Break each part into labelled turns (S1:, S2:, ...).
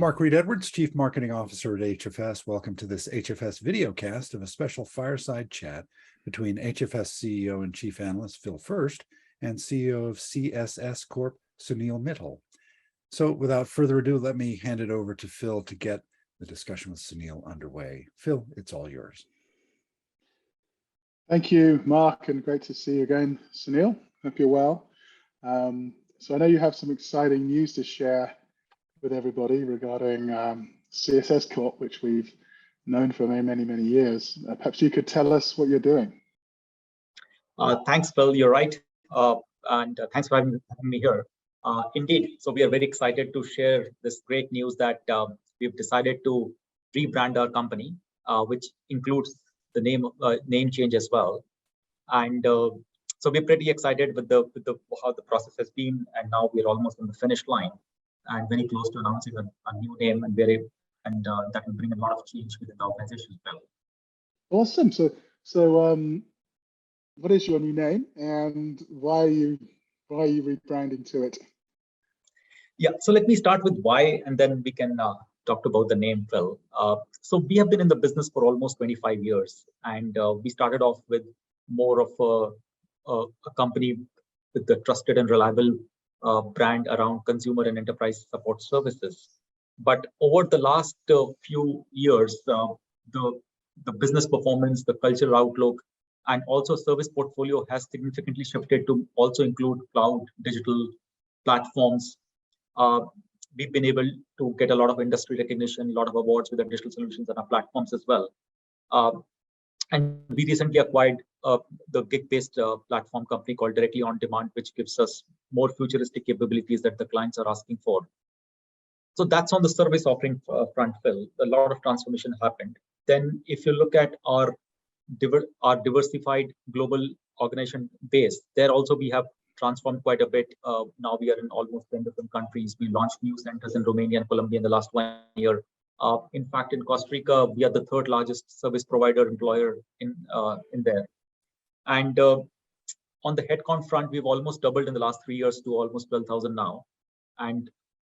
S1: Mark Reed Edwards, Chief Marketing Officer at HFS. Welcome to this HFS videocast of a special fireside chat between HFS CEO and Chief Analyst Phil Fersht and CEO of CSS Corp, Sunil Mittal. So without further ado, let me hand it over to Phil to get the discussion with Sunil underway. Phil, it's all yours.
S2: Thank you, Mark, and great to see you again, Sunil. Hope you're well. So I know you have some exciting news to share with everybody regarding CSS Corp, which we've known for many years. Perhaps you could tell us what you're doing.
S3: Thanks, Phil. You're right. And thanks for having me here. Indeed, so we are very excited to share this great news that we've decided to rebrand our company, which includes the name change as well. And so we're pretty excited with how the process has been, and now we're almost on the finish line and very close to announcing a new name, and that will bring a lot of change within the organization as well.
S2: Awesome. So what is your new name, and why are you rebranding to it?
S3: Yeah, so let me start with why, and then we can talk about the name, Phil. So we have been in the business for almost 25 years, and we started off with more of a company with the trusted and reliable brand around consumer and enterprise support services. But over the last few years, the business performance, the cultural outlook, and also service portfolio has significantly shifted to also include cloud digital platforms. We've been able to get a lot of industry recognition, a lot of awards with our digital solutions and our platforms as well. And we recently acquired the gig-based platform company called Directly On Demand, which gives us more futuristic capabilities that the clients are asking for. So that's on the service offering front, Phil. A lot of transformation happened. Then if you look at our diversified global organization base, there also we have transformed quite a bit. Now we are in almost 10 different countries. We launched new centers in Romania and Colombia in the last 1 year. In fact, in Costa Rica, we are the third largest service provider employer in there. And on the headcount front, we've almost doubled in the last 3 years to almost 12,000 now. And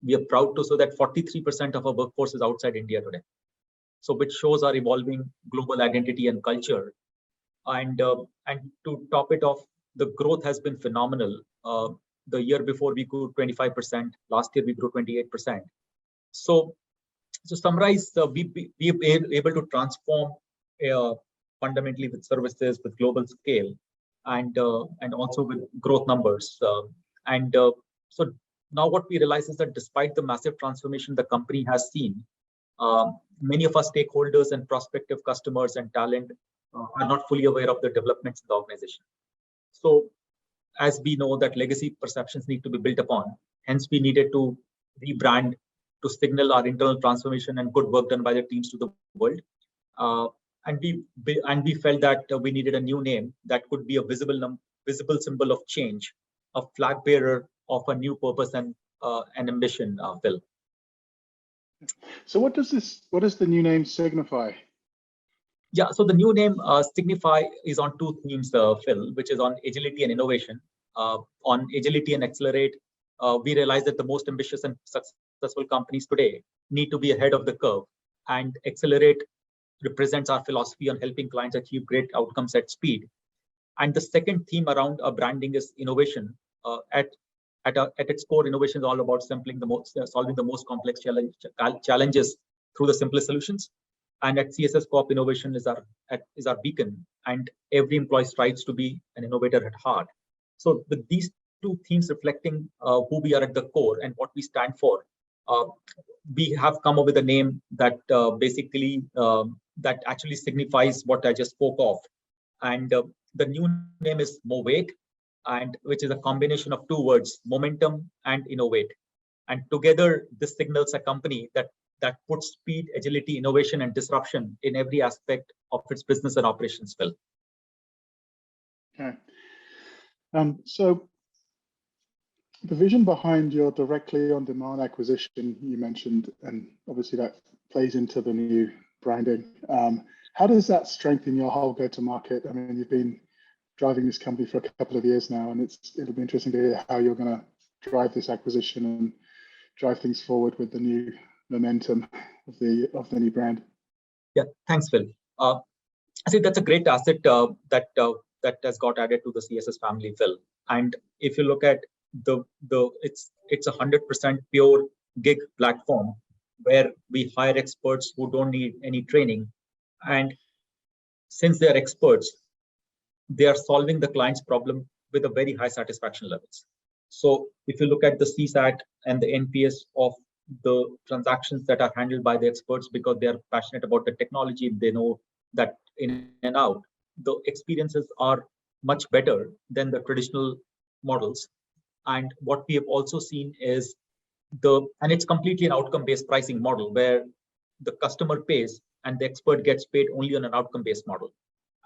S3: we are proud to say that 43% of our workforce is outside India today. So which shows our evolving global identity and culture. And to top it off, the growth has been phenomenal. The year before we grew 25%. Last year we grew 28%. So to summarize, we've been able to transform fundamentally with services, with global scale, and also with growth numbers. So now what we realize is that despite the massive transformation the company has seen, many of our stakeholders and prospective customers and talent are not fully aware of the developments in the organization. So as we know that legacy perceptions need to be built upon, hence we needed to rebrand to signal our internal transformation and good work done by the teams to the world. And we felt that we needed a new name that could be a visible symbol of change, a flag bearer of a new purpose and ambition, Phil.
S2: So what does the new name signify?
S3: Yeah, so the new name Signify is on two themes, Phil, which is on agility and innovation. On agility and accelerate, we realize that the most ambitious and successful companies today need to be ahead of the curve, and accelerate represents our philosophy on helping clients achieve great outcomes at speed. And the second theme around our branding is innovation. At its core, innovation is all about solving the most complex challenges through the simplest solutions. And at CSS Corp, innovation is our beacon, and every employee strives to be an innovator at heart. So with these two themes reflecting who we are at the core and what we stand for, we have come up with a name that basically that actually signifies what I just spoke of. And the new name is Movate, and which is a combination of two words, momentum and innovate. And together, this signals a company that puts speed, agility, innovation, and disruption in every aspect of its business and operations, Phil.
S2: Okay. So the vision behind your Directly On Demand acquisition you mentioned, and obviously that plays into the new branding. How does that strengthen your whole go-to-market? I mean, you've been driving this company for a couple of years now, and it'll be interesting to hear how you're going to drive this acquisition and drive things forward with the new momentum of the new brand?
S3: Yeah, thanks, Phil. I think that's a great asset that has got added to the CSS family, Phil. And if you look at it's 100% pure gig platform where we hire experts who don't need any training, and since they are experts, they are solving the client's problem with a very high satisfaction levels. So if you look at the CSAT and the NPS of the transactions that are handled by the experts, because they are passionate about the technology, they know that in and out, the experiences are much better than the traditional models. And what we have also seen is and it's completely an outcome-based pricing model where the customer pays and the expert gets paid only on an outcome-based model.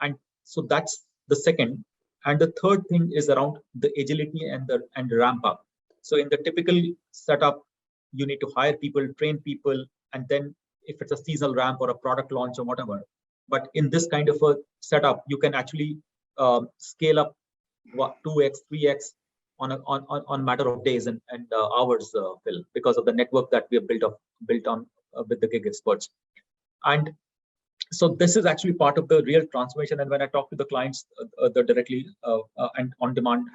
S3: And so that's the second. And the third thing is around the agility and the ramp up. So in the typical setup, you need to hire people, train people, and then if it's a seasonal ramp or a product launch or whatever. But in this kind of a setup, you can actually scale up 2x, 3x on a matter of days and hours, Phil, because of the network that we have built on with the gig experts. And so this is actually part of the real transformation. And when I talk to the clients directly and on demand,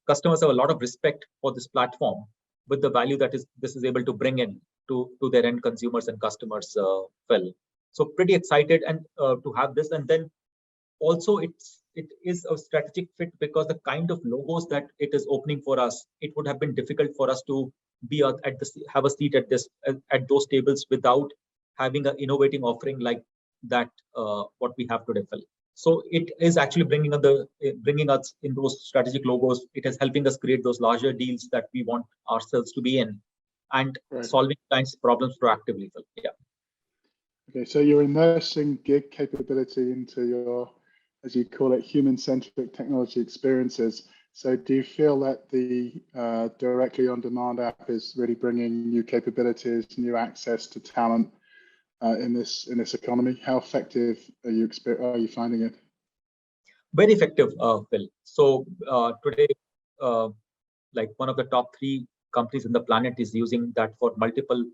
S3: customers have a lot of respect for this platform with the value that this is able to bring in to their end consumers and customers, Phil. So pretty excited and to have this. And then also it is a strategic fit because the kind of logos that it is opening for us, it would have been difficult for us to be have a seat at those tables without having an innovating offering like that, what we have today, Phil. So it is actually bringing us in those strategic logos. It is helping us create those larger deals that we want ourselves to be in, and solving clients' problems proactively, Phil. Yeah.
S2: Okay, so you're immersing gig capability into your, as you call it, human-centric technology experiences. So do you feel that the directly on-demand app is really bringing new capabilities, new access to talent in this economy? How effective are you finding it?
S3: Very effective, Phil. So today, like one of the top 3 companies in the planet is using that for multiple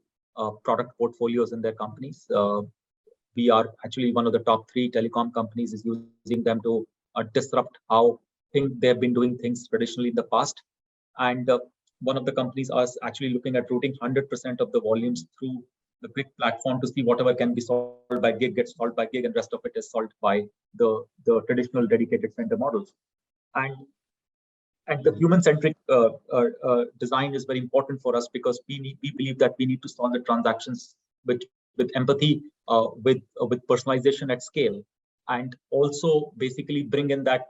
S3: product portfolios in their companies. We are actually one of the top 3 telecom companies is using them to disrupt how they've been doing things traditionally in the past. And one of the companies is actually looking at routing 100% of the volumes through the gig platform to see whatever can be solved by gig gets solved by gig, and rest of it is solved by the traditional dedicated center models. And the human-centric design is very important for us because we believe that we need to solve the transactions with empathy, with personalization at scale, and also basically bring in that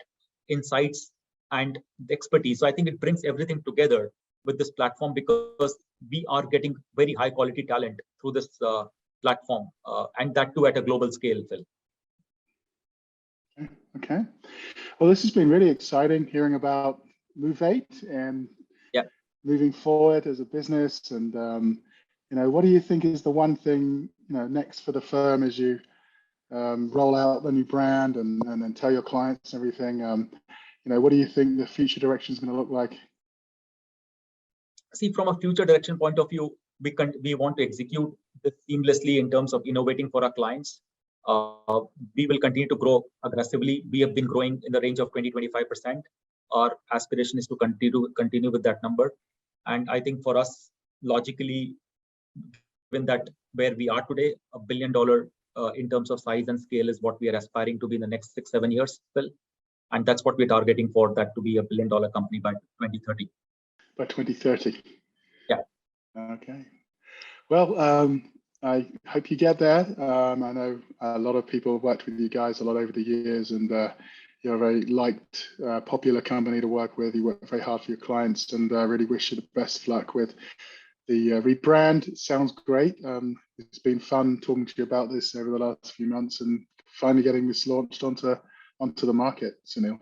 S3: insights and expertise. So I think it brings everything together with this platform because we are getting very high quality talent through this platform, and that too at a global scale, Phil.
S2: Okay. Well, this has been really exciting hearing about Movate and moving forward as a business. And what do you think is the one thing next for the firm as you roll out the new brand and then tell your clients and everything? What do you think the future direction is going to look like?
S3: See, from a future direction point of view, we want to execute this seamlessly in terms of innovating for our clients. We will continue to grow aggressively. We have been growing in the range of 20-25%. Our aspiration is to continue with that number. And I think for us, logically, given that where we are today, $1 billion in terms of size and scale is what we are aspiring to be in the next 6-7 years, Phil. And that's what we're targeting for that to be $1 billion company by 2030.
S2: By 2030.
S3: Yeah.
S2: Okay. Well, I hope you get there. I know a lot of people have worked with you guys a lot over the years, and you're a very liked, popular company to work with. You work very hard for your clients, and I really wish you the best of luck with the rebrand. It sounds great. It's been fun talking to you about this over the last few months and finally getting this launched onto the market, Sunil.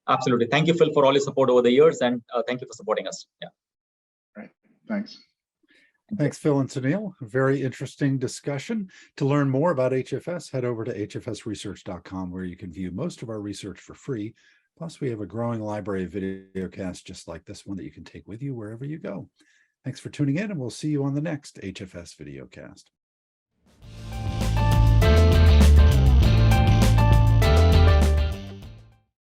S3: Absolutely. Thank you, Phil, for all your support over the years, and thank you for supporting us. Yeah.
S2: Right. Thanks.
S1: Thanks, Phil and Sunil. Very interesting discussion. To learn more about HFS, head over to hfsresearch.com, where you can view most of our research for free. Plus, we have a growing library of videocasts just like this one that you can take with you wherever you go. Thanks for tuning in, and we'll see you on the next HFS videocast.